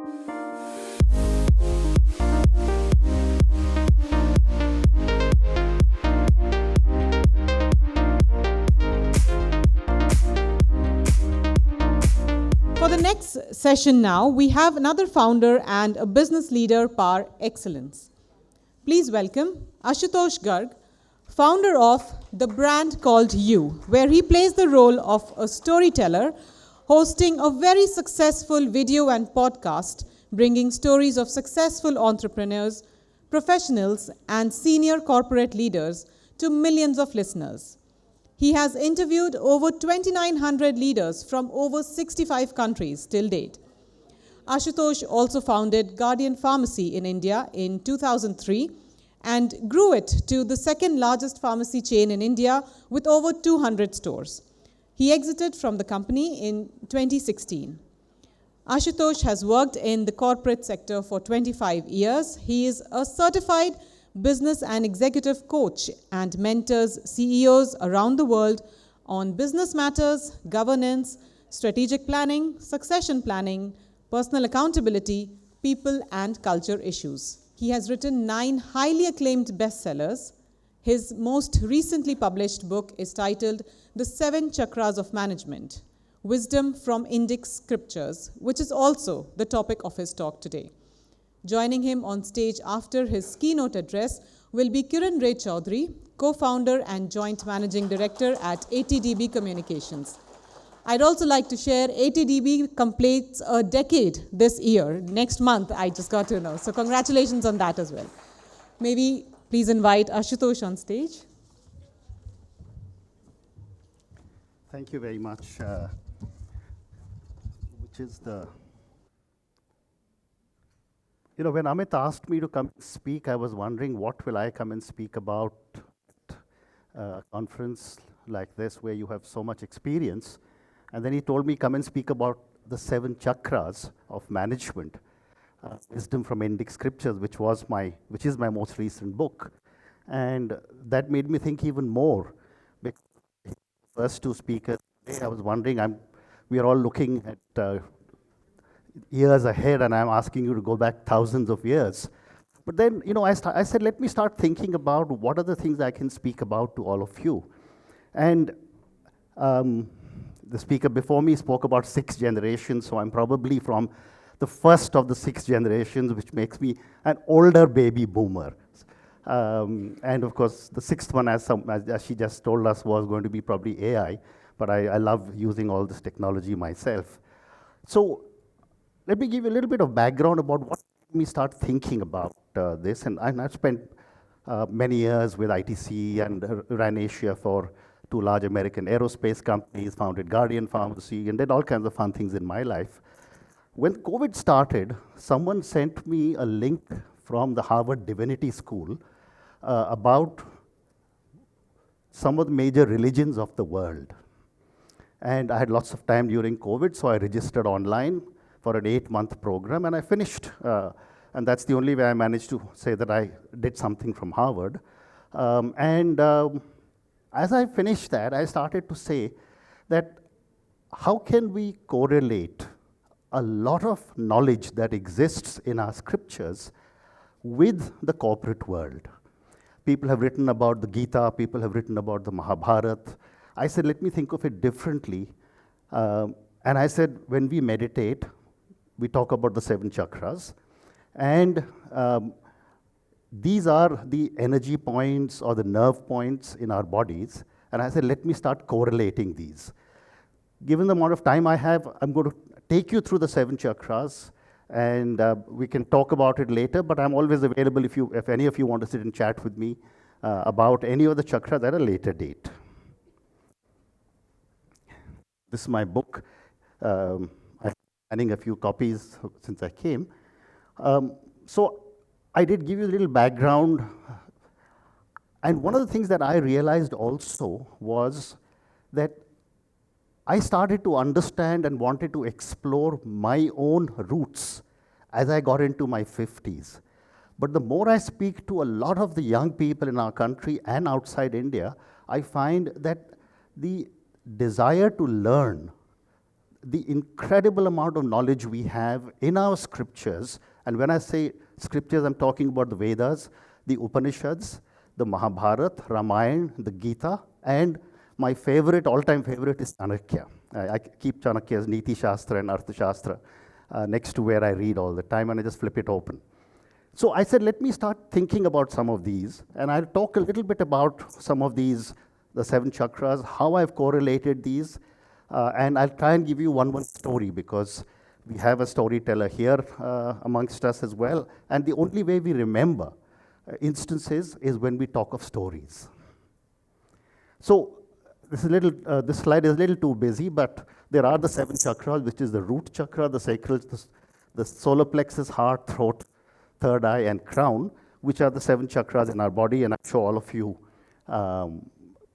For the next session now, we have another founder and a business leader par excellence. Please welcome Ashutosh Garg, founder of the brand called You, where he plays the role of a storyteller, hosting a very successful video and podcast, bringing stories of successful entrepreneurs, professionals, and senior corporate leaders to millions of listeners. He has interviewed over 2,900 leaders from over 65 countries till date. Ashutosh also founded Guardian Pharmacy in India in 2003 and grew it to the second largest pharmacy chain in India with over 200 stores. He exited from the company in 2016. Ashutosh has worked in the corporate sector for 25 years. He is a certified business and executive coach and mentors CEOs around the world on business matters, governance, strategic planning, succession planning, personal accountability, people and culture issues. He has written 9 highly acclaimed bestsellers. His most recently published book is titled The 7 Chakras of Management, Wisdom from Indic Scriptures, which is also the topic of his talk today. Joining him on stage after his keynote address will be Kiran Chaudhury, co-founder and joint managing director at ATDB Communications. I'd also like to share ATDB completes a decade this year, next month, I just got to know. So congratulations on that as well. Maybe please invite Ashutosh on stage. Thank you very much. Which is the... You know, when Amit asked me to come speak, I was wondering what will I come and speak about a conference like this where you have so much experience. And then he told me come and speak about the 7 chakras of management, Wisdom from Indic Scriptures, which is my most recent book. And that made me think even more. Because the first 2 speakers, I was wondering, we are all looking at years ahead, and I'm asking you to go back thousands of years. But then, you know, I said, let me start thinking about what are the things I can speak about to all of you. And the speaker before me spoke about 6 generations, so I'm probably from the first of the 6 generations, which makes me an older baby boomer. And of course, the 6th one, as she just told us, was going to be probably AI, but I love using all this technology myself. So let me give you a little bit of background about what made me start thinking about this. And I've spent many years with ITC and ran Asia for 2 large American aerospace companies, founded Guardian Pharmacy, and did all kinds of fun things in my life. When COVID started, someone sent me a link from the Harvard Divinity School about some of the major religions of the world. And I had lots of time during COVID, so I registered online for an 8-month program, and I finished. And that's the only way I managed to say that I did something from Harvard. As I finished that, I started to say that how can we correlate a lot of knowledge that exists in our scriptures with the corporate world? People have written about the Gita, people have written about the Mahabharata. I said, let me think of it differently. And I said, when we meditate, we talk about the 7 chakras. And these are the energy points or the nerve points in our bodies. And I said, let me start correlating these. Given the amount of time I have, I'm going to take you through the 7 chakras, and we can talk about it later, but I'm always available if any of you want to sit and chat with me about any of the chakras at a later date. This is my book. I'm planning a few copies since I came. So I did give you a little background. And one of the things that I realized also was that I started to understand and wanted to explore my own roots as I got into my 50s. But the more I speak to a lot of the young people in our country and outside India, I find that the desire to learn, the incredible amount of knowledge we have in our scriptures, and when I say scriptures, I'm talking about the Vedas, the Upanishads, the Mahabharata, Ramayana, the Gita, and my favorite, all-time favorite is Chanakya. I keep Chanakya's Niti Shastra and Artha Shastra next to where I read all the time, and I just flip it open. So I said, let me start thinking about some of these, and I'll talk a little bit about some of these, the 7 chakras, how I've correlated these, and I'll try and give you one story, because we have a storyteller here amongst us as well, and the only way we remember instances is when we talk of stories. So this slide is a little too busy, but there are the 7 chakras, which is the root chakra, the sacral, the solar plexus, heart, throat, third eye, and crown, which are the 7 chakras in our body, and I'm sure all of you,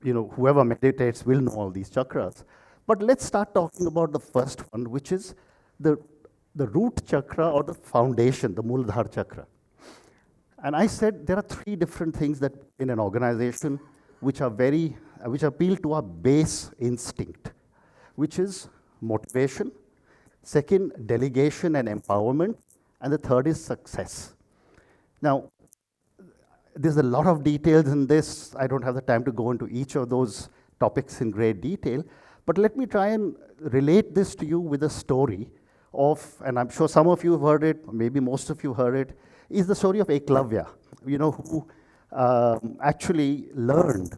whoever meditates will know all these chakras. But let's start talking about the first one, which is the root chakra, or the foundation, the Muladhara chakra. And I said there are 3 different things that in an organization which appeal to our base instinct, which is motivation, second, delegation and empowerment, and the third is success. Now, there's a lot of details in this. I don't have the time to go into each of those topics in great detail, but let me try and relate this to you with a story of, and I'm sure some of you have heard it, maybe most of you heard it, is the story of Eklavya, who actually learned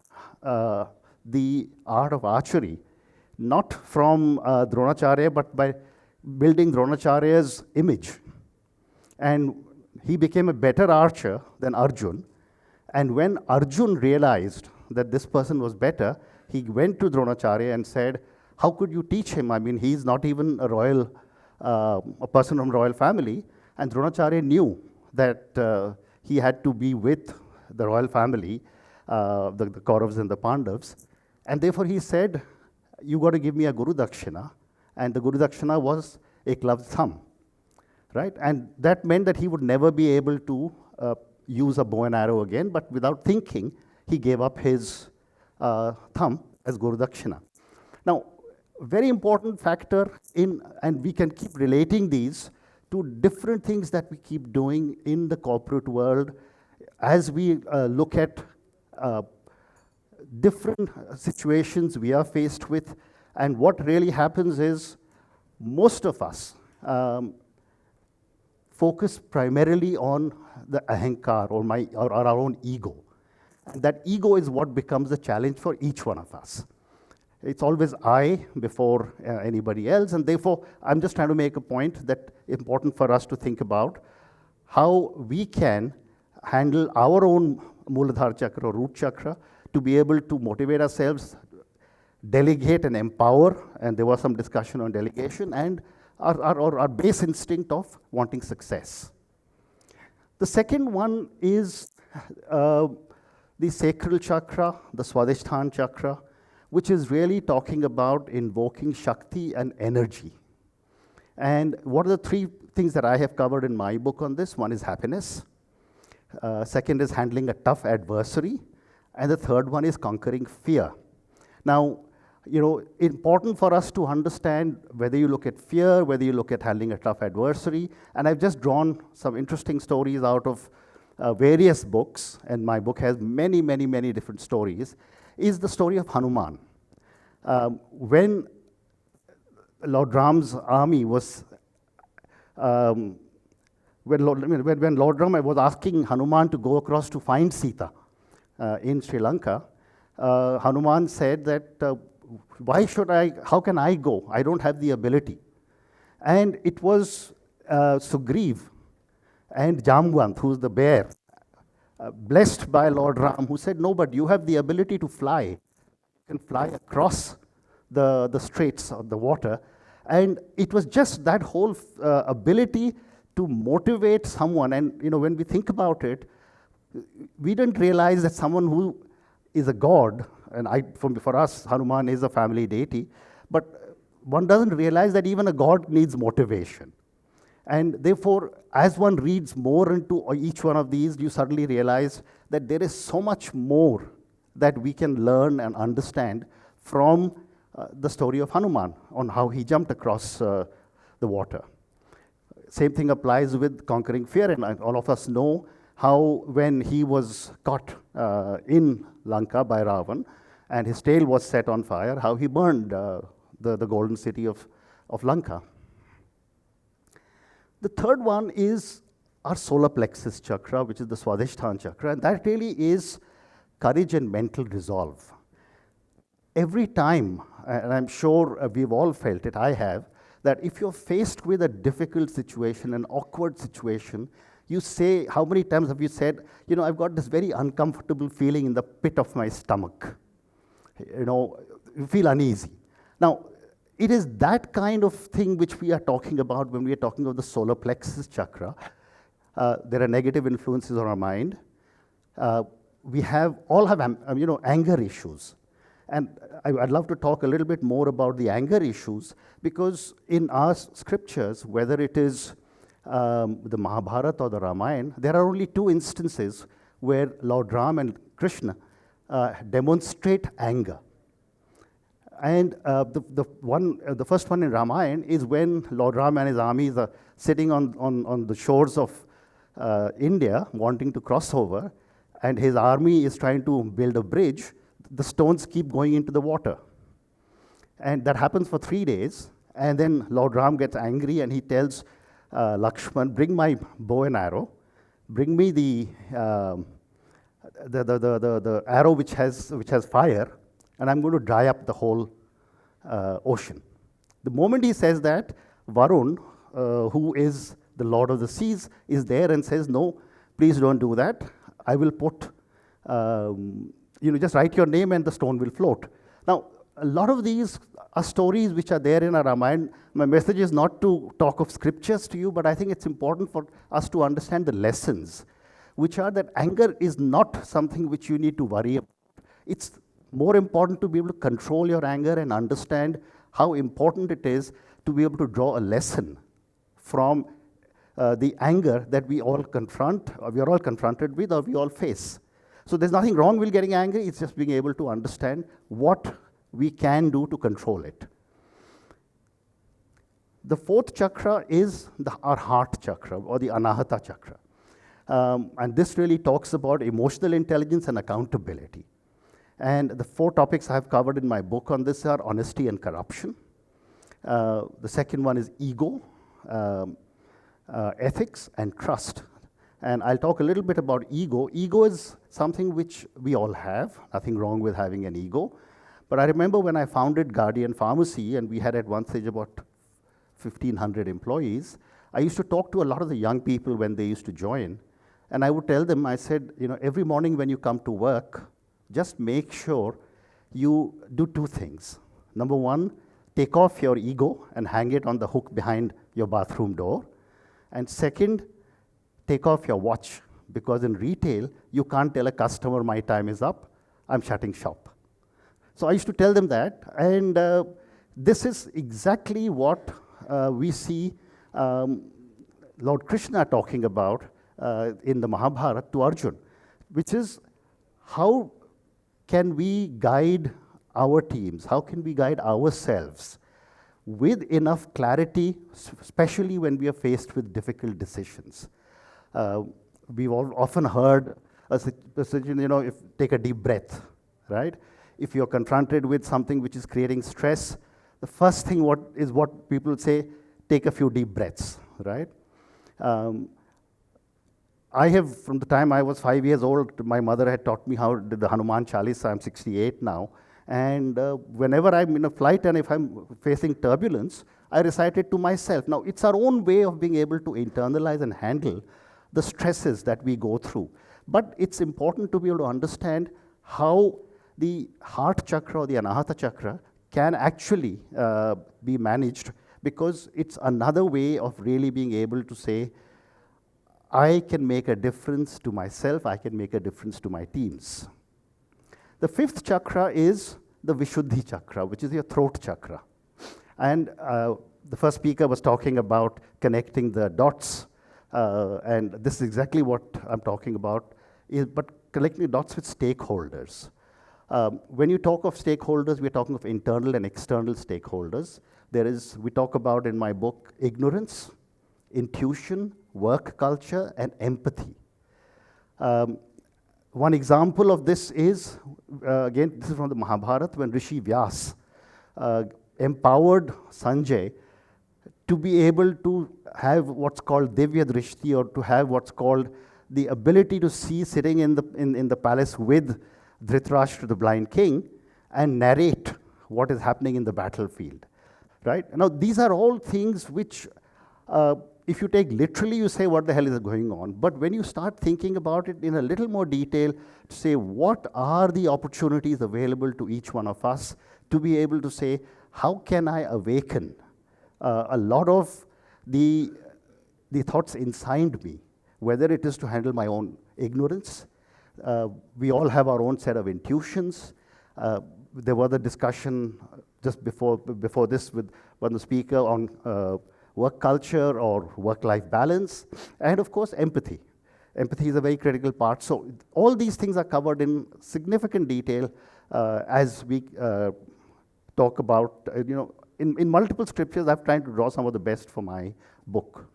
the art of archery, not from Dronacharya, but by building Dronacharya's image. And he became a better archer than Arjun. And when Arjun realized that this person was better, he went to Dronacharya and said, how could you teach him? I mean, he's not even a person from royal family. And Dronacharya knew that he had to be with the royal family, the Kauravas and the Pandavas. And therefore he said, you got to give me a Guru Dakshina. And the Guru Dakshina was Eklavya's thumb, right? And that meant that he would never be able to use a bow and arrow again, but without thinking, he gave up his thumb as Guru Dakshina. Now, very important factor and we can keep relating these to different things that we keep doing in the corporate world as we look at different situations we are faced with. And what really happens is most of us focus primarily on the ahankar or our own ego. And that ego is what becomes a challenge for each one of us. It's always I before anybody else, and therefore I'm just trying to make a point that important for us to think about how we can handle our own Muladhara chakra or root chakra to be able to motivate ourselves, delegate and empower, and there was some discussion on delegation, and our base instinct of wanting success. The second one is the sacral chakra, the Swadhisthana chakra, which is really talking about invoking Shakti and energy. And what are the 3 things that I have covered in my book on this? One is happiness. Second is handling a tough adversary. And the third one is conquering fear. Now, important for us to understand whether you look at fear, whether you look at handling a tough adversary. And I've just drawn some interesting stories out of various books, and my book has many, many, many different stories, is the story of Hanuman. When Lord Ram's army was, when Lord Ram was asking Hanuman to go across to find Sita in Sri Lanka, Hanuman said that, how can I go? I don't have the ability. And it was Sugriv and Jamwant, who's the bear, blessed by Lord Ram, who said, no, but you have the ability to fly. You can fly across the straits of the water. And it was just that whole ability to motivate someone. And when we think about it, we didn't realize that someone who is a god, and for us, Hanuman is a family deity, but one doesn't realize that even a god needs motivation. And therefore, as one reads more into each one of these, you suddenly realize that there is so much more that we can learn and understand from the story of Hanuman, on how he jumped across the water. Same thing applies with conquering fear, and all of us know how when he was caught in Lanka by Ravan, and his tail was set on fire, how he burned the golden city of Lanka. The third one is our solar plexus chakra, which is the Swadhisthana chakra, and that really is courage and mental resolve. Every time, and I'm sure we've all felt it, I have, that if you're faced with a difficult situation, an awkward situation, you say, how many times have you said, you know, I've got this very uncomfortable feeling in the pit of my stomach. You know, you feel uneasy. Now, it is that kind of thing which we are talking about when we are talking of the solar plexus chakra. There are negative influences on our mind. We all have anger issues. And I'd love to talk a little bit more about the anger issues, because in our scriptures, whether it is the Mahabharata or the Ramayana, there are only two instances where Lord Ram and Krishna demonstrate anger. And the first one in Ramayana is when Lord Ram and his armies are sitting on the shores of India, wanting to cross over, and his army is trying to build a bridge. The stones keep going into the water. And that happens for 3 days, and then Lord Ram gets angry and he tells Lakshman, bring my bow and arrow, bring me the arrow which has fire, and I'm going to dry up the whole ocean. The moment he says that, Varun, who is the Lord of the Seas, is there and says, no, please don't do that. I will put, just write your name and the stone will float. Now, a lot of these are stories which are there in our Ramayana. My message is not to talk of scriptures to you, but I think it's important for us to understand the lessons, which are that anger is not something which you need to worry about. It's more important to be able to control your anger and understand how important it is to be able to draw a lesson from the anger that we all confront, or we are all confronted with, or we all face. So there's nothing wrong with getting angry, it's just being able to understand what we can do to control it. The fourth chakra is our heart chakra, or the Anahata chakra. And this really talks about emotional intelligence and accountability. And the 4 topics I've covered in my book on this are honesty and corruption. The second one is ego, ethics, and trust. And I'll talk a little bit about ego. Ego is something which we all have, nothing wrong with having an ego. But I remember when I founded Guardian Pharmacy, and we had at one stage about 1,500 employees, I used to talk to a lot of the young people when they used to join. And I would tell them, I said, every morning when you come to work, just make sure you do 2 things. Number 1, take off your ego and hang it on the hook behind your bathroom door. And second, take off your watch, because in retail, you can't tell a customer my time is up, I'm shutting shop. So I used to tell them that, and this is exactly what we see Lord Krishna talking about in the Mahabharata to Arjun, which is how can we guide our teams, how can we guide ourselves with enough clarity, especially when we are faced with difficult decisions. We've all often heard a situation, take a deep breath, right? If you're confronted with something which is creating stress, the first thing what people say, take a few deep breaths, right? I have, from the time I was 5 years old, my mother had taught me how to do the Hanuman Chalisa. I'm 68 now. And whenever I'm in a flight and if I'm facing turbulence, I recite it to myself. Now, it's our own way of being able to internalize and handle the stresses that we go through. But it's important to be able to understand how the heart chakra or the Anahata chakra can actually be managed, because it's another way of really being able to say, I can make a difference to myself, I can make a difference to my teams. The 5th chakra is the Vishuddhi chakra, which is your throat chakra. And the first speaker was talking about connecting the dots, and this is exactly what I'm talking about, but connecting dots with stakeholders. When you talk of stakeholders, we're talking of internal and external stakeholders. We talk about in my book, ignorance, intuition, work culture, and empathy. One example of this is, again, this is from the Mahabharata, when Rishi Vyas empowered Sanjay to be able to have what's called Divya Drishti, or to have what's called the ability to see sitting in the palace with Dhritarashtra, the blind king, and narrate what is happening in the battlefield. Right? Now, these are all things which, if you take literally, you say, what the hell is going on? But when you start thinking about it in a little more detail, to say, what are the opportunities available to each one of us to be able to say, how can I awaken a lot of the thoughts inside me, whether it is to handle my own ignorance. We all have our own set of intuitions. There was a discussion just before this with one of the speaker on work culture or work-life balance, and of course, empathy. Empathy is a very critical part. So all these things are covered in significant detail as we talk about, in multiple scriptures. I've tried to draw some of the best for my book.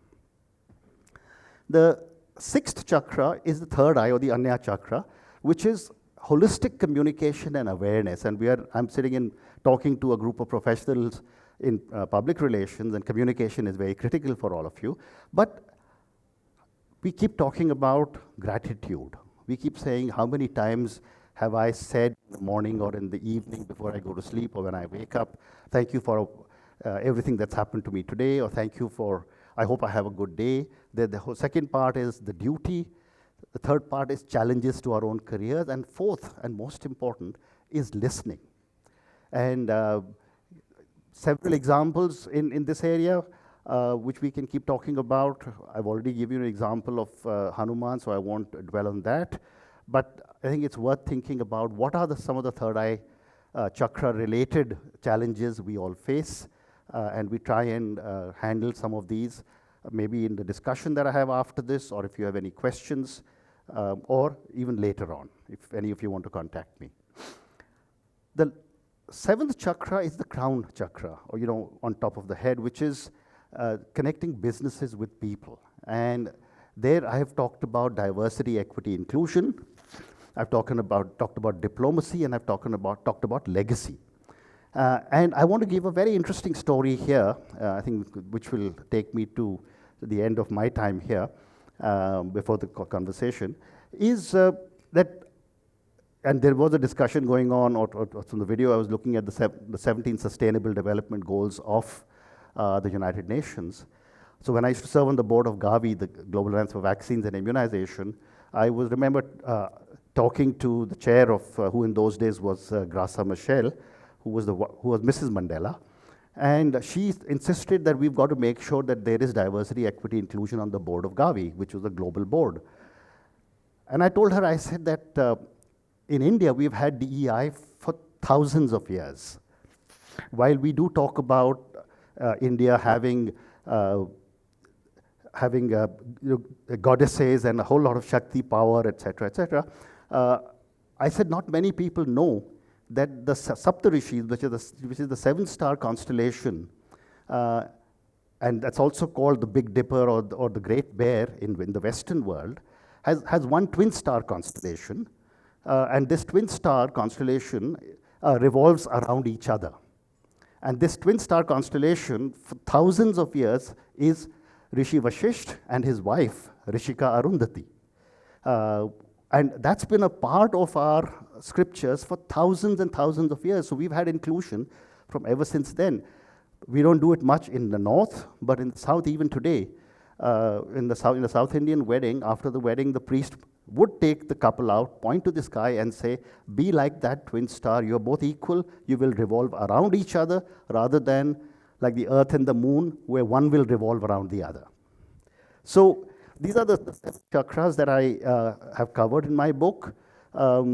The sixth chakra is the third eye, or the Anya chakra, which is holistic communication and awareness. And I'm sitting in talking to a group of professionals in public relations, and communication is very critical for all of you. But we keep talking about gratitude. We keep saying, how many times have I said in the morning or in the evening before I go to sleep or when I wake up, thank you for everything that's happened to me today, or thank you for, I hope I have a good day. The whole second part is the duty. The third part is challenges to our own careers. And fourth, and most important, is listening. And several examples in this area, which we can keep talking about. I've already given you an example of Hanuman, so I won't dwell on that. But I think it's worth thinking about what are some of the third eye chakra-related challenges we all face, and we try and handle some of these, maybe in the discussion that I have after this, or if you have any questions, or even later on, if any of you want to contact me. The seventh chakra is the crown chakra, or on top of the head, which is connecting businesses with people. And there I have talked about diversity, equity, inclusion. I've talked about diplomacy, and I've talked about legacy. And I want to give a very interesting story here, I think, which will take me to the end of my time here before the conversation, is that, and there was a discussion going on, or from the video I was looking at the 17 Sustainable Development Goals of the United Nations. So when I used to serve on the board of Gavi, the Global Alliance for Vaccines and Immunization, I remember talking to the chair of, who in those days was Graça Machel, who was Mrs. Mandela. And she insisted that we've got to make sure that there is diversity, equity, inclusion on the board of Gavi, which was a global board. And I told her, I said that in India, we've had DEI for thousands of years. While we do talk about India having goddesses and a whole lot of Shakti power, etc., etc., I said not many people know that the Saptarishis, which is the 7-star constellation, and that's also called the Big Dipper or the Great Bear in the Western world, has one twin star constellation, and this twin star constellation revolves around each other. And this twin star constellation, for thousands of years, is Rishi Vashisht and his wife, Rishika Arundhati. And that's been a part of our scriptures for thousands and thousands of years. So we've had inclusion from ever since then. We don't do it much in the north, but in the south, even today, in the South Indian wedding, after the wedding, the priest would take the couple out, point to the sky, and say, be like that twin star. You're both equal. You will revolve around each other, rather than like the earth and the moon, where one will revolve around the other. So these are the chakras that I have covered in my book. I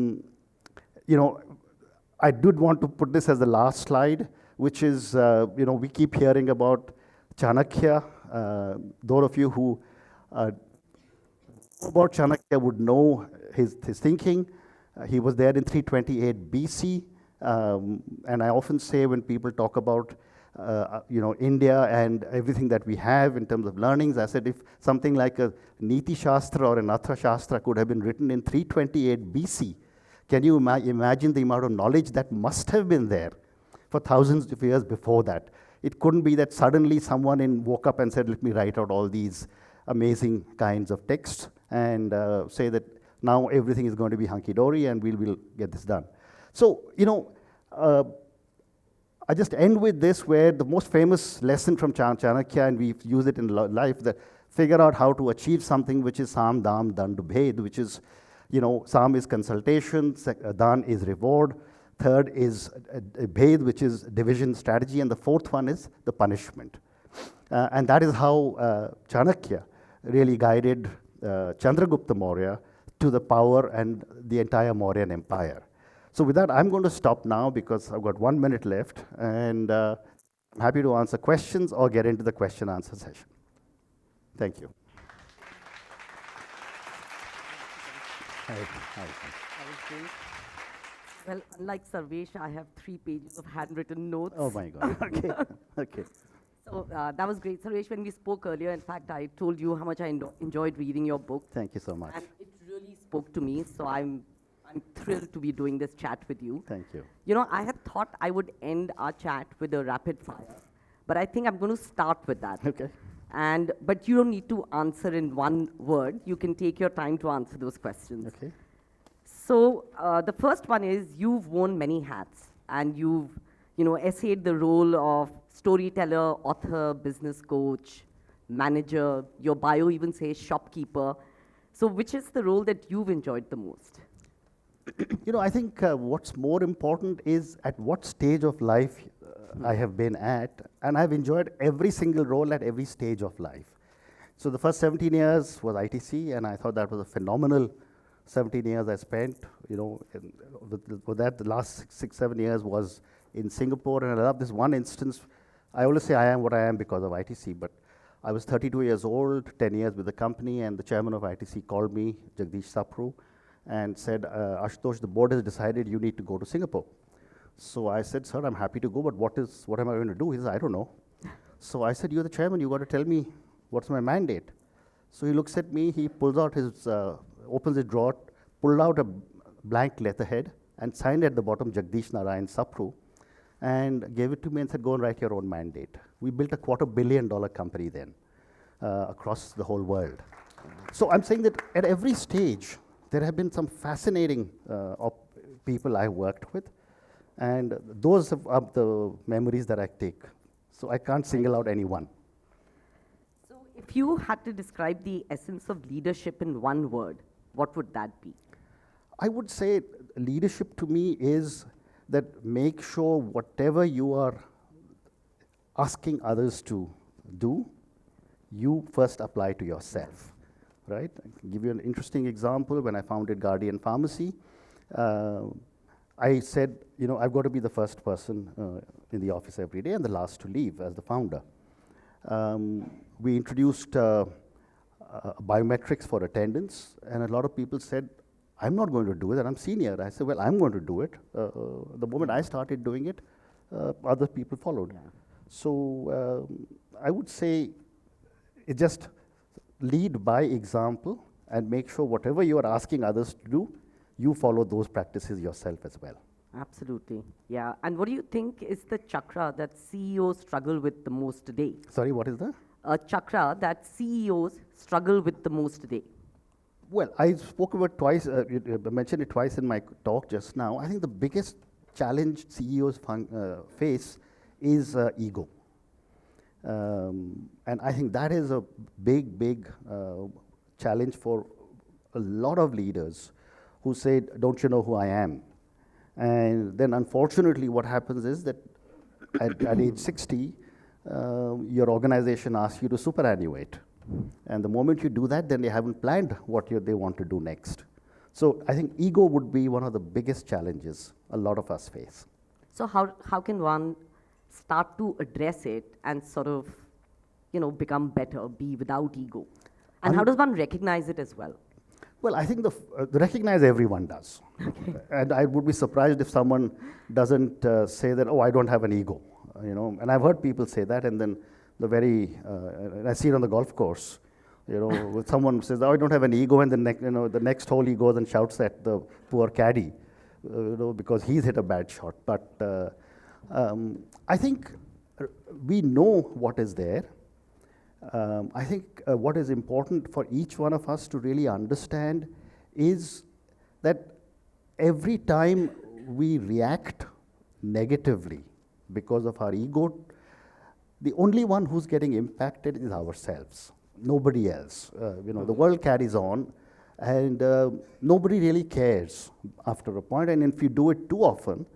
did want to put this as the last slide, which is, we keep hearing about Chanakya. Those of you who know about Chanakya would know his thinking. He was there in 328 BC. And I often say when people talk about India and everything that we have in terms of learnings, I said if something like a Niti Shastra or an Artha Shastra could have been written in 328 BC, can you imagine the amount of knowledge that must have been there for thousands of years before that? It couldn't be that suddenly someone woke up and said, let me write out all these amazing kinds of texts and say that now everything is going to be hunky-dory and we'll get this done. So, I just end with this, where the most famous lesson from Chanakya, and we've used it in life, that figure out how to achieve something which is Sam, Dam, Dand, Bhed, which is, Sam is consultation, Dan is reward, third is Bhed, which is division strategy, and the fourth one is the punishment. And that is how Chanakya really guided Chandragupta Maurya to the power and the entire Mauryan Empire. So with that, I'm going to stop now because I've got 1 minute left, and I'm happy to answer questions or get into the question answer session. Thank you. That was great. Well, unlike Sarvesh, I have 3 pages of handwritten notes. Oh my God. Okay. Okay. So that was great. Sarvesh, when we spoke earlier, in fact, I told you how much I enjoyed reading your book. Thank you so much. And it really spoke to me, so I'm thrilled to be doing this chat with you. Thank you. I had thought I would end our chat with a rapid fire, but I think I'm going to start with that. Okay. But you don't need to answer in one word. You can take your time to answer those questions. Okay. So the first one is, you've worn many hats, and you've essayed the role of storyteller, author, business coach, manager. Your bio even says shopkeeper. So which is the role that you've enjoyed the most? I think what's more important is at what stage of life I have been at, and I've enjoyed every single role at every stage of life. So the first 17 years was ITC, and I thought that was a phenomenal 17 years I spent. With that, the last 6-7 years was in Singapore, and I love this one instance. I always say I am what I am because of ITC, but I was 32 years old, 10 years with the company, and the chairman of ITC called me, Jagdish Sapru, and said, Ashutosh, the board has decided you need to go to Singapore. So I said, sir, I'm happy to go, but what am I going to do? He said, I don't know. So I said, you're the chairman, you got to tell me what's my mandate. So he looks at me, he pulls out opens his drawer, pulled out a blank letterhead, and signed at the bottom Jagdish Narayan Sapru, and gave it to me and said, go and write your own mandate. We built a $250 million company then across the whole world. So I'm saying that at every stage, there have been some fascinating people I worked with, and those are the memories that I take. So I can't single out any one. So if you had to describe the essence of leadership in one word, what would that be? I would say leadership to me is that make sure whatever you are asking others to do, you first apply to yourself. Right? I can give you an interesting example. When I founded Guardian Pharmacy, I said, I've got to be the first person in the office every day and the last to leave as the founder. We introduced biometrics for attendance, and a lot of people said, I'm not going to do it, and I'm senior. I said, well, I'm going to do it. The moment I started doing it, other people followed. Yeah. So I would say it just lead by example and make sure whatever you are asking others to do, you follow those practices yourself as well. Absolutely. Yeah. And what do you think is the chakra that CEOs struggle with the most today? Sorry, what is that? A chakra that CEOs struggle with the most today. Well, I spoke about twice, I mentioned it twice in my talk just now. I think the biggest challenge CEOs face is ego. And I think that is a big challenge for a lot of leaders who say, don't you know who I am? And then unfortunately what happens is that at age 60, your organization asks you to superannuate. And the moment you do that, then they haven't planned what they want to do next. So I think ego would be one of the biggest challenges a lot of us face. So how can one start to address it and sort of, become better, be without ego? And how does one recognize it as well? Well, I think the recognize everyone does. And I would be surprised if someone doesn't say that, oh, I don't have an ego. And I've heard people say that, and then and I see it on the golf course, with someone says, oh, I don't have an ego, and the next hole he goes and shouts at the poor caddy, because he's hit a bad shot. But I think we know what is there. I think what is important for each one of us to really understand is that every time we react negatively because of our ego, the only one who's getting impacted is ourselves, nobody else. The world carries on, and nobody really cares after a point. And if you do it too often,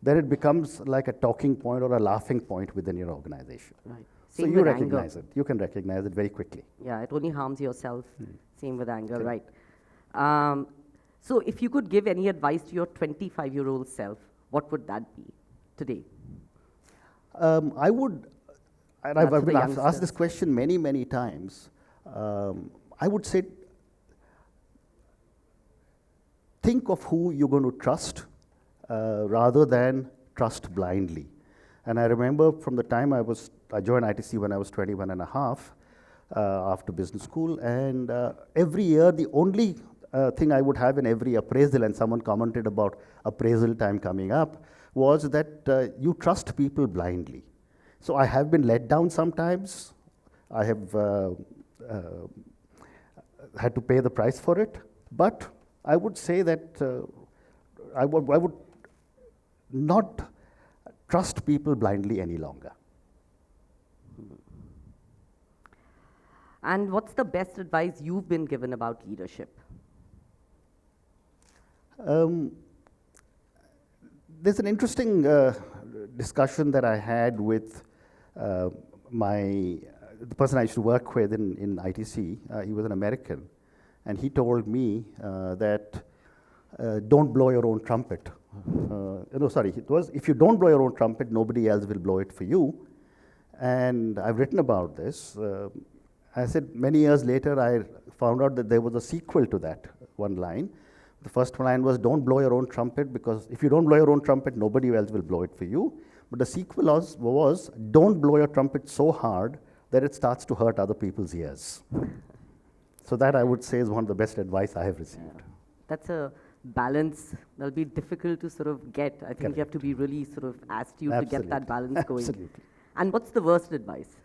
then it becomes like a talking point or a laughing point within your organization. Right. So Same you with recognize anger. it. You can recognize it very quickly. Yeah, it only harms yourself. Same with anger, Correct. right? So if you could give any advice to your 25-year-old self, what would that be today? I would, and That's for I've been the asked this youngsters. question many, many times. I would say, think of who you're going to trust rather than trust blindly. And I remember from the time I joined ITC when I was 21 and a half after business school, and every year the only thing I would have in every appraisal, and someone commented about appraisal time coming up, was that you trust people blindly. So I have been let down sometimes. I have had to pay the price for it, but I would say that I would not trust people blindly any longer. And what's the best advice you've been given about leadership? There's an interesting discussion that I had with the person I used to work with in ITC. He was an American, and he told me that don't blow your own trumpet. It was, if you don't blow your own trumpet, nobody else will blow it for you. And I've written about this. I said many years later, I found out that there was a sequel to that one line. The first line was, don't blow your own trumpet, because if you don't blow your own trumpet, nobody else will blow it for you. But the sequel was don't blow your trumpet so hard that it starts to hurt other people's ears. So that, I would say, is one of the best advice I have received. That's a balance that'll be difficult to sort of get. I think you have to be really sort of astute to get that balance going. Absolutely. And what's the worst advice?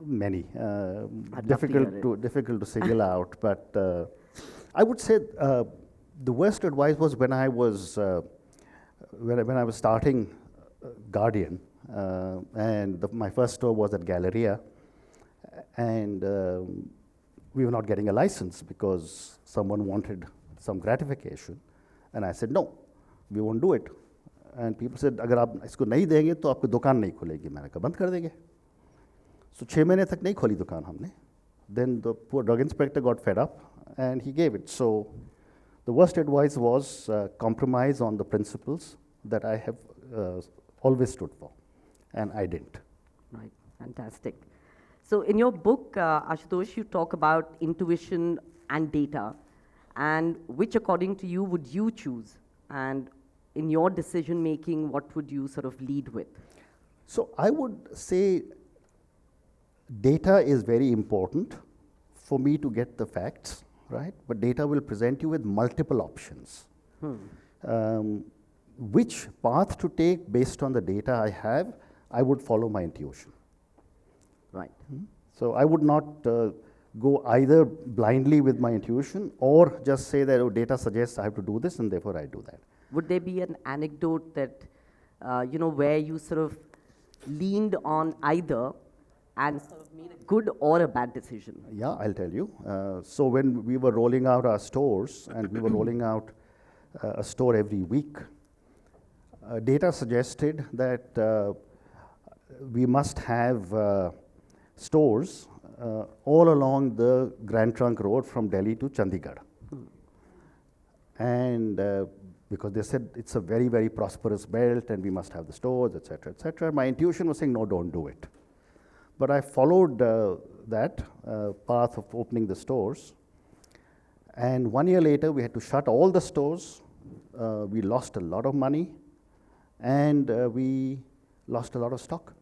Many. I'd love to hear it. Difficult to single out, but I would say the worst advice was when I was when I was starting Guardian, and my first store was at Galleria, and we were not getting a license because someone wanted some gratification, and I said no, we won't do it. And people said, अगर आप इसको नहीं देंगे तो आपकी दुकान नहीं खुलेगी. मैंने कहा बंद कर देंगे. So 6 महीने तक नहीं खोली दुकान हमने. Then the poor drug inspector got fed up, and he gave it. So the worst advice was compromise on the principles that I have always stood for, and I didn't. Right, fantastic. So in your book, Ashutosh, you talk about intuition and data, and which according to you would you choose? And in your decision making, what would you sort of lead with? So I would say data is very important for me to get the facts, right? But data will present you with multiple options. Which path to take based on the data I have, I would follow my intuition. Right. So I would not go either blindly with my intuition or just say that, oh, data suggests I have to do this and therefore I do that. Would there be an anecdote that, where you sort of leaned on either and sort of made a good or a bad decision? Yeah, I'll tell you. So when we were rolling out our stores, and we were rolling out a store every week, data suggested that we must have stores all along the Grand Trunk Road from Delhi to Chandigarh. And because they said it's a very, very prosperous belt and we must have the stores, et cetera, et cetera. My intuition was saying, no, don't do it. But I followed that path of opening the stores. And 1 year later, we had to shut all the stores. We lost a lot of money, and we lost a lot of stock.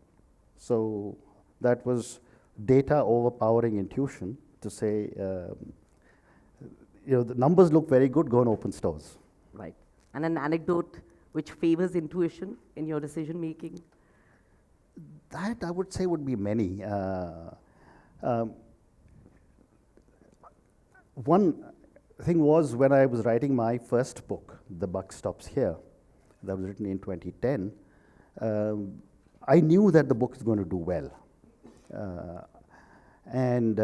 So that was data overpowering intuition to say, the numbers look very good, go and open stores. Right. And an anecdote which favors intuition in your decision making? That I would say would be many. One thing was when I was writing my first book, The Buck Stops Here, that was written in 2010, I knew that the book is going to do well. And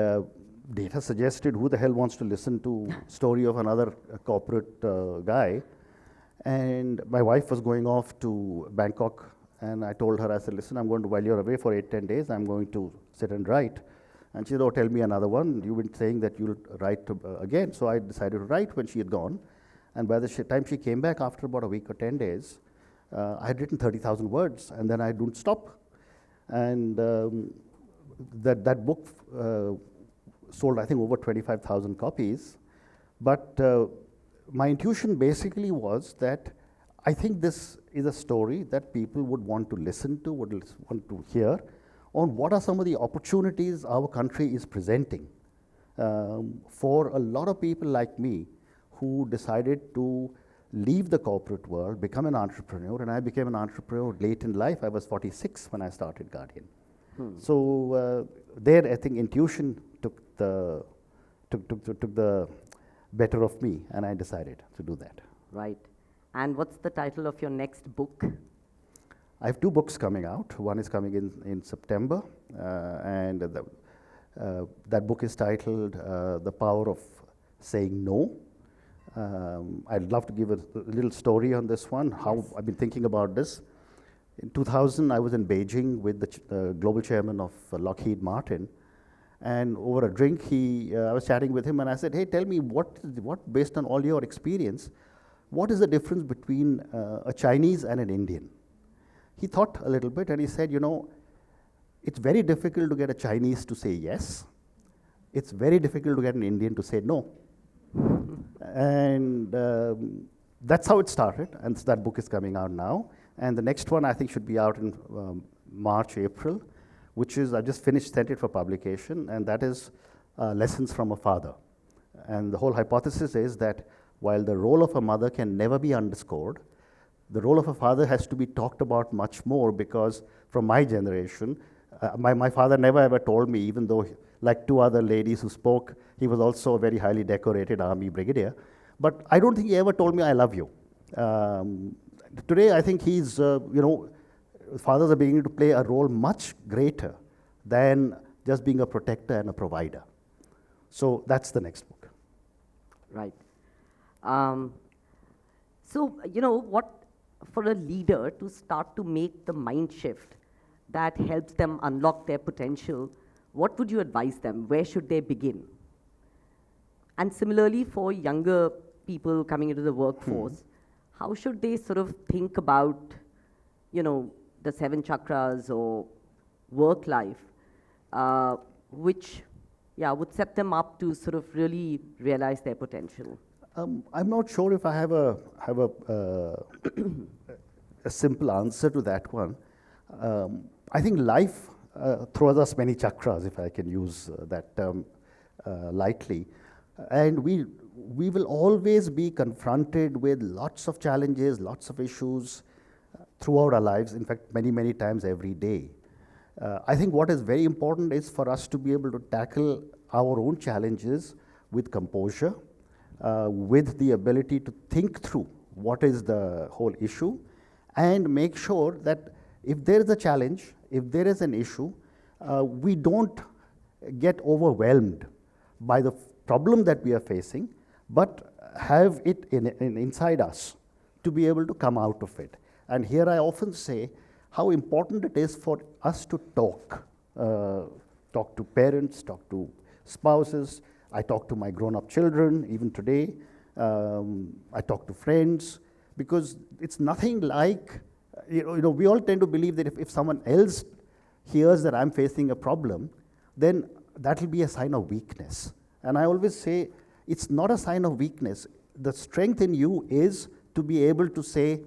data suggested who the hell wants to listen to story of another corporate guy. And my wife was going off to Bangkok, and I told her, I said, listen, I'm going to, while you're away for 8-10 days, I'm going to sit and write. And she said, oh, tell me another one. You've been saying that you'll write again. So I decided to write when she had gone. And by the time she came back after about a week or 10 days, I had written 30,000 words, and then I didn't stop. And that book sold, I think, over 25,000 copies. But my intuition basically was that I think this is a story that people would want to listen to, would want to hear, on what are some of the opportunities our country is presenting for a lot of people like me who decided to leave the corporate world, become an entrepreneur, and I became an entrepreneur late in life. I was 46 when I started Guardian. So there, I think intuition took the better of me, and I decided to do that. Right. And what's the title of your next book? I have 2 books coming out. One is coming in September, and that book is titled The Power of Saying No. I'd love to give a little story on this one, how I've been thinking about this. In 2000, I was in Beijing with the global chairman of Lockheed Martin, and over a drink, I was chatting with him, and I said, hey, tell me, what based on all your experience, what is the difference between a Chinese and an Indian? He thought a little bit, and he said, it's very difficult to get a Chinese to say yes. It's very difficult to get an Indian to say no. And that's how it started, and so that book is coming out now. And the next one, I think, should be out in March, April, which is, I just sent it for publication, and that is Lessons from a Father. And the whole hypothesis is that while the role of a mother can never be underscored, the role of a father has to be talked about much more, because from my generation, my father never ever told me, even though, like 2 other ladies who spoke, he was also a very highly decorated army brigadier, but I don't think he ever told me, I love you. Today, I think he's, fathers are beginning to play a role much greater than just being a protector and a provider. So that's the next book. Right. So, what for a leader to start to make the mind shift that helps them unlock their potential, what would you advise them? Where should they begin? And similarly, for younger people coming into the workforce, how should they sort of think about, the 7 chakras or work life, which, would set them up to sort of really realize their potential? I'm not sure if I have a simple answer to that one. I think life throws us many chakras, if I can use that term lightly, and we will always be confronted with lots of challenges, lots of issues throughout our lives. In fact, many, many times every day. I think what is very important is for us to be able to tackle our own challenges with composure, with the ability to think through what is the whole issue, and make sure that if there is a challenge, if there is an issue, we don't get overwhelmed by the problem that we are facing, but have it inside us to be able to come out of it. And here I often say how important it is for us to talk to parents, talk to spouses. I talk to my grown-up children, even today. I talk to friends, because it's nothing like, we all tend to believe that if someone else hears that I'm facing a problem, then that will be a sign of weakness. And I always say, it's not a sign of weakness. The strength in you is to be able to say,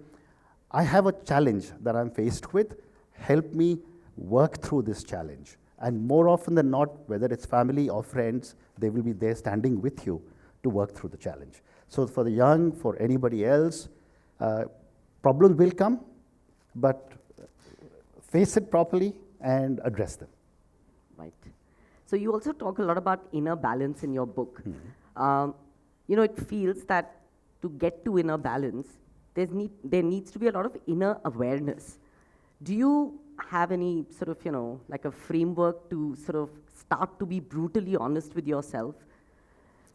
I have a challenge that I'm faced with, help me work through this challenge. And more often than not, whether it's family or friends, they will be there standing with you to work through the challenge. So for the young, for anybody else, problems will come, but face it properly and address them. Right. So you also talk a lot about inner balance in your book. It feels that to get to inner balance, there needs to be a lot of inner awareness. Do you have any sort of, like a framework to sort of start to be brutally honest with yourself?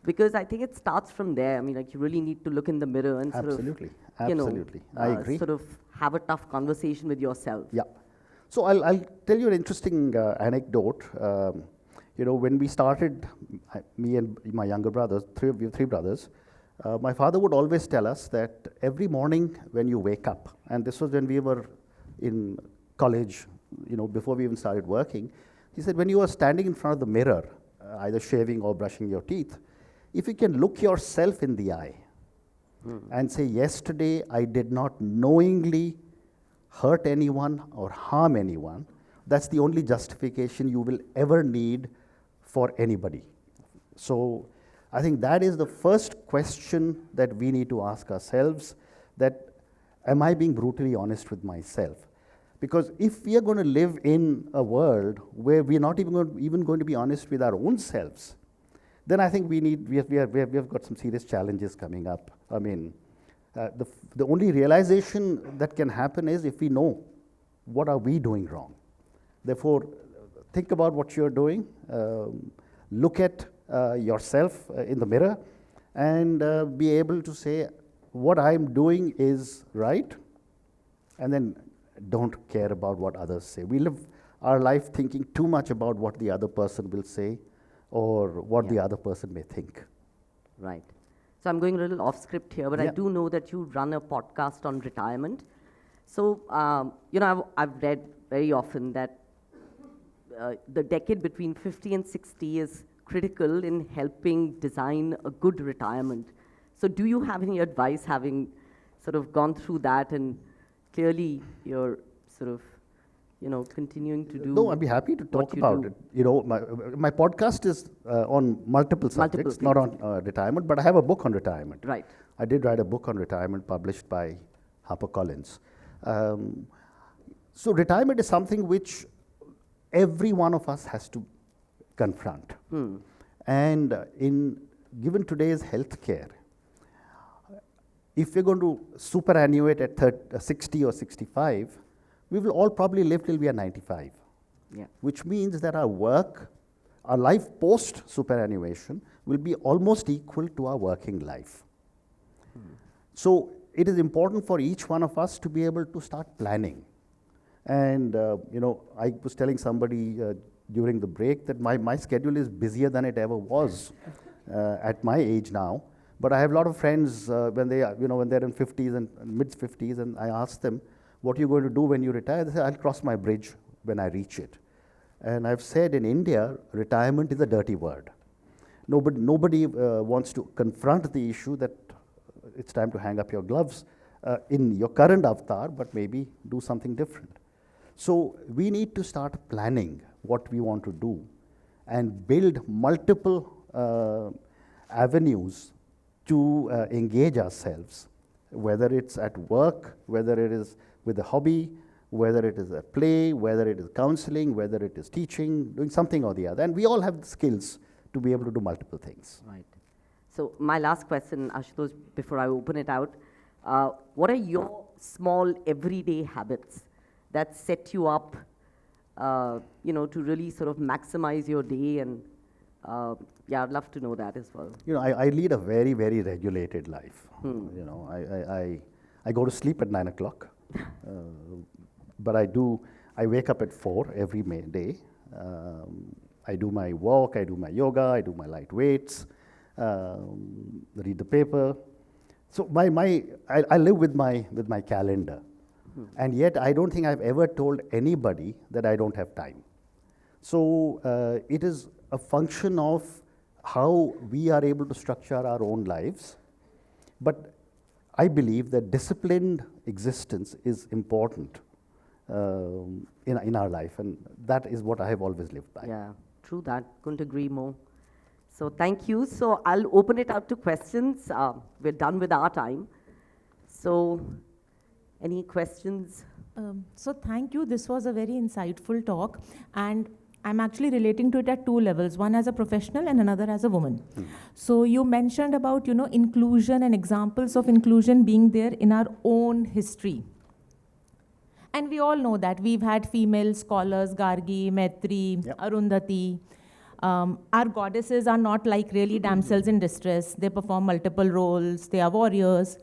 Because I think it starts from there. I mean, like, you really need to look in the mirror and Absolutely. I agree. Sort of have a tough conversation with yourself. Yeah. So I'll tell you an interesting anecdote. When we started, me and my younger brothers, we have three brothers, my father would always tell us that every morning when you wake up, and this was when we were in college, before we even started working, he said, when you are standing in front of the mirror, either shaving or brushing your teeth, if you can look yourself in the eye and say, yesterday I did not knowingly hurt anyone or harm anyone, that's the only justification you will ever need for anybody. So I think that is the first question that we need to ask ourselves, that am I being brutally honest with myself? Because if we are going to live in a world where we're not even going to be honest with our own selves, then I think we have got some serious challenges coming up. I mean, the only realization that can happen is if we know what are we doing wrong. Therefore, think about what you're doing, look at yourself in the mirror, and be able to say, what I'm doing is right, and then don't care about what others say. We live our life thinking too much about what the other person will say or what the other person may think. Right. So I'm going a little off script here, but I do know that you run a podcast on retirement. So, I've read very often that the decade between 50 and 60 is critical in helping design a good retirement. So do you have any advice, having sort of gone through that, and clearly you're sort of, continuing to do? No, I'd be happy to talk about it. My podcast is on multiple subjects, not on retirement, but I have a book on retirement. Right. I did write a book on retirement published by HarperCollins. So retirement is something which every one of us has to confront. And given today's healthcare, if we're going to superannuate at 60 or 65, we will all probably live till we are 95. Yeah. Which means that our life post-superannuation will be almost equal to our working life. So it is important for each one of us to be able to start planning. And, I was telling somebody during the break that my schedule is busier than it ever was at my age now. But I have a lot of friends when they're in 50s and mid-50s, and I ask them, what are you going to do when you retire? They say, I'll cross my bridge when I reach it. And I've said in India, retirement is a dirty word. Nobody wants to confront the issue that it's time to hang up your gloves in your current avatar, but maybe do something different. So we need to start planning what we want to do and build multiple avenues to engage ourselves, whether it's at work, whether it is with a hobby, whether it is a play, whether it is counseling, whether it is teaching, doing something or the other. And we all have the skills to be able to do multiple things. Right. So my last question, Ashutosh, before I open it out, what are your small everyday habits that set you up, to really sort of maximize your day? And I'd love to know that as well. I lead a very, very regulated life. I go to sleep at 9 o'clock, but I wake up at 4 every day. I do my walk, I do my yoga, I do my light weights, read the paper. So I live with my calendar. And yet I don't think I've ever told anybody that I don't have time. So it is a function of how we are able to structure our own lives. But I believe that disciplined existence is important in our life, and that is what I have always lived by. Yeah, true that. Couldn't agree more. So thank you. So I'll open it up to questions. We're done with our time. So any questions? So thank you. This was a very insightful talk, and I'm actually relating to it at two levels, one as a professional and another as a woman. So you mentioned about, inclusion and examples of inclusion being there in our own history. And we all know that. We've had female scholars, Gargi, Maitri, Yep. Arundhati. Our goddesses are not like really damsels in distress. They perform multiple roles. They are warriors.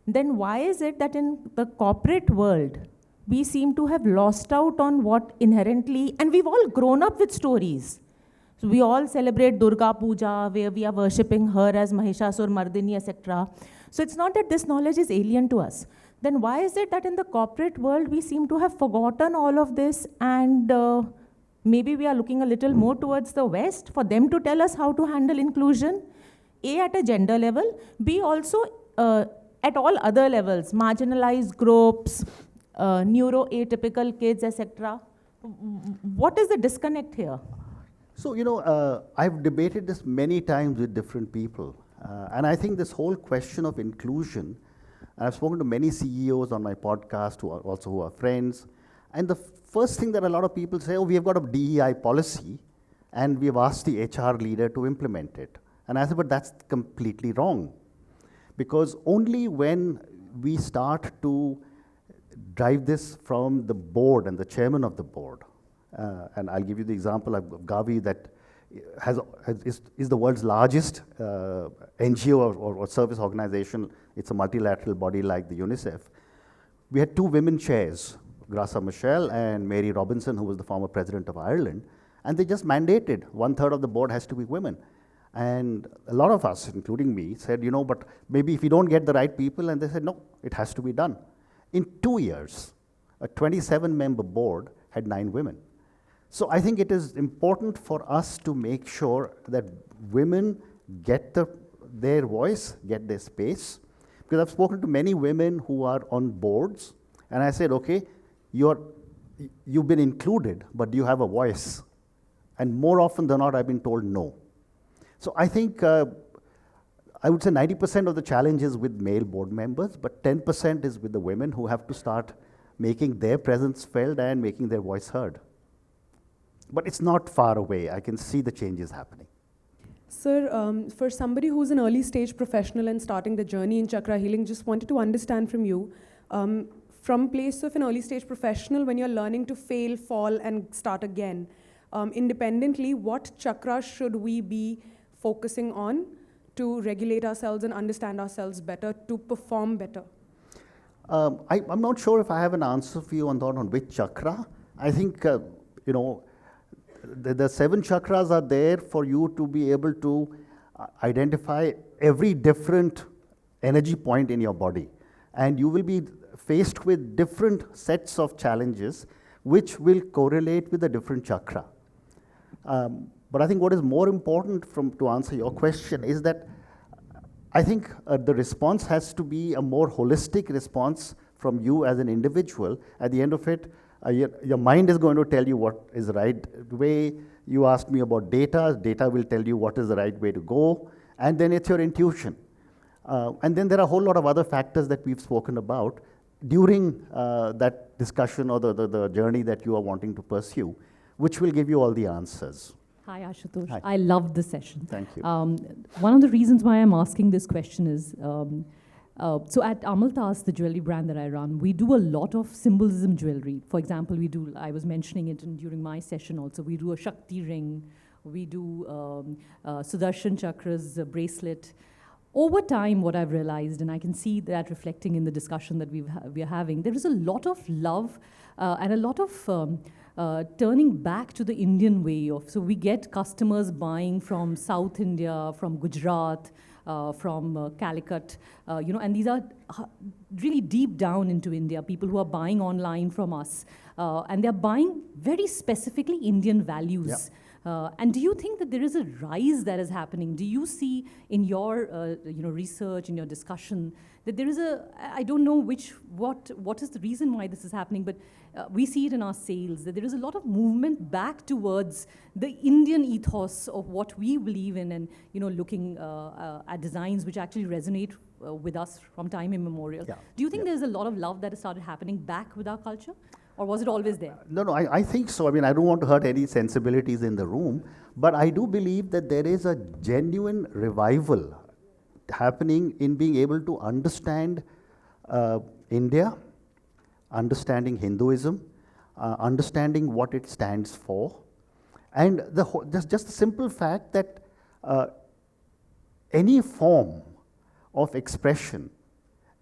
Then why is it that in the corporate world, we seem to have lost out on what inherently, and we've all grown up with stories. So we all celebrate Durga Puja, where we are worshipping her as Mahishasur Mardini, etc. So it's not that this knowledge is alien to us. Then why is it that in the corporate world, we seem to have forgotten all of this, and maybe we are looking a little more towards the West for them to tell us how to handle inclusion, A, at a gender level, B, also at all other levels, marginalized groups, neuroatypical kids, etc. What is the disconnect here? So, I've debated this many times with different people. And I think this whole question of inclusion, and I've spoken to many CEOs on my podcast who are friends. And the first thing that a lot of people say, we have got a DEI policy, and we have asked the HR leader to implement it. And I said, but that's completely wrong. Because only when we start to drive this from the board and the chairman of the board, and I'll give you the example of Gavi that is the world's largest NGO or service organization. It's a multilateral body like the UNICEF. We had two women chairs, Graça Machel and Mary Robinson, who was the former president of Ireland, and they just mandated 1/3 of the board has to be women. And a lot of us, including me, said, but maybe if we don't get the right people, and they said, no, it has to be done. In 2 years, a 27-member board had 9 women. So I think it is important for us to make sure that women get their voice, get their space. Because I've spoken to many women who are on boards, and I said, okay, you've been included, but do you have a voice? And more often than not, I've been told no. So I think I would say 90% of the challenge is with male board members, but 10% is with the women who have to start making their presence felt and making their voice heard. But it's not far away. I can see the changes happening. Sir, for somebody who's an early stage professional and starting the journey in chakra healing, just wanted to understand from you, from place of an early stage professional, when you're learning to fail, fall, and start again, independently, what chakras should we be focusing on to regulate ourselves and understand ourselves better, to perform better? I'm not sure if I have an answer for you on which chakra. I think, the 7 chakras are there for you to be able to identify every different energy point in your body. And you will be faced with different sets of challenges which will correlate with a different chakra. But I think what is more important to answer your question is that I think the response has to be a more holistic response from you as an individual. At the end of it, your mind is going to tell you what is the right way. You asked me about data. Data will tell you what is the right way to go. And then it's your intuition. And then there are a whole lot of other factors that we've spoken about during that discussion or the journey that you are wanting to pursue, which will give you all the answers. Hi, Ashutosh. Hi. I loved the session. Thank you. One of the reasons why I'm asking this question is, so at Amaltas, the jewelry brand that I run, we do a lot of symbolism jewelry. For example, I was mentioning it during my session also, we do a Shakti ring, we do Sudarshan Chakras bracelet. Over time, what I've realized, and I can see that reflecting in the discussion that we're having, there is a lot of love and a lot of turning back to the Indian way of, so we get customers buying from South India, from Gujarat, from Calicut, and these are really deep down into India, people who are buying online from us, and they're buying very specifically Indian values. Yeah. And do you think that there is a rise that is happening? Do you see in your research, in your discussion, that there is I don't know what is the reason why this is happening, but we see it in our sales, that there is a lot of movement back towards the Indian ethos of what we believe in, and looking at designs which actually resonate with us from time immemorial. Yeah. Do you think there's a lot of love that has started happening back with our culture? Or was it always there? No, I think so. I mean, I don't want to hurt any sensibilities in the room, but I do believe that there is a genuine revival happening in being able to understand India, understanding Hinduism, understanding what it stands for, and just the simple fact that any form of expression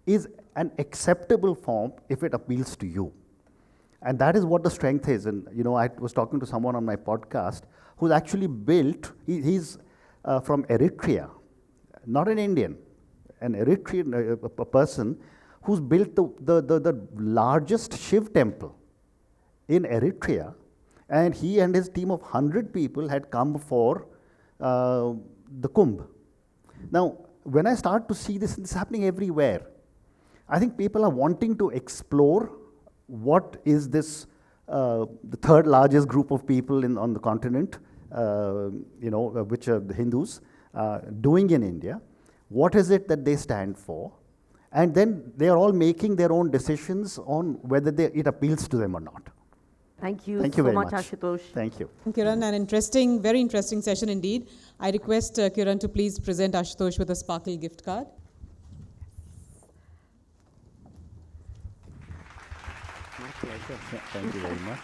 is an acceptable form if it appeals to you. And that is what the strength is. And I was talking to someone on my podcast who's actually built, he's from Eritrea, not an Indian, an Eritrean a person who's built the largest Shiv temple in Eritrea, and he and his team of 100 people had come for the Kumbh. Now, when I start to see this is happening everywhere, I think people are wanting to explore what is this, the third largest group of people on the continent, which are the Hindus, doing in India. What is it that they stand for? And then they are all making their own decisions on whether it appeals to them or not. Thank you Thank you so very much, much. Ashutosh. Thank you. Kiran, an very interesting session indeed. I request Kiran to please present Ashutosh with a Sparkle gift card. My pleasure. Thank you very much.